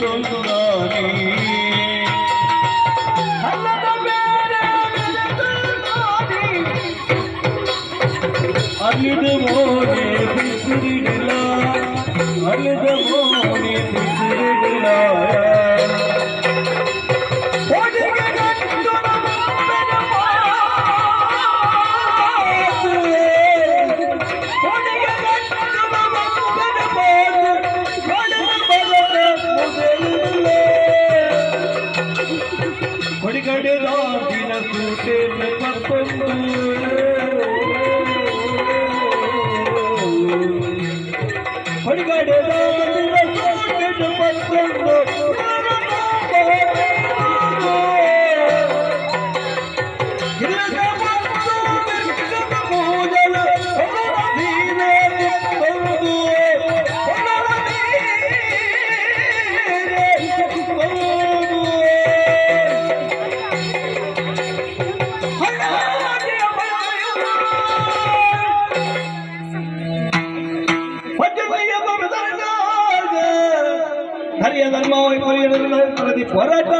ಸುಂದರಿ ಅಲ್ಲದ ಬೇರೆ ಅಲ್ಲಿದ ಮೋನೆ ಬಿಸಿರಿಡಿಲ್ಲ ಅಲ್ಲಿದ ಮೋನೆ ಬಿಸಿರಿಡಿಲ್ಲ ಹೊಡಿಗಡೆದಾದಿನ ಸೂಟೆ ಮತ್ತೊಂದು ಹೊಡಿಗಡೆದಾದಿನ ಸೂಟೆ ಮತ್ತೊಂದು ಹರಿಯ ಧರ್ಮ ಪ್ರತಿ ಹೋರಾಟ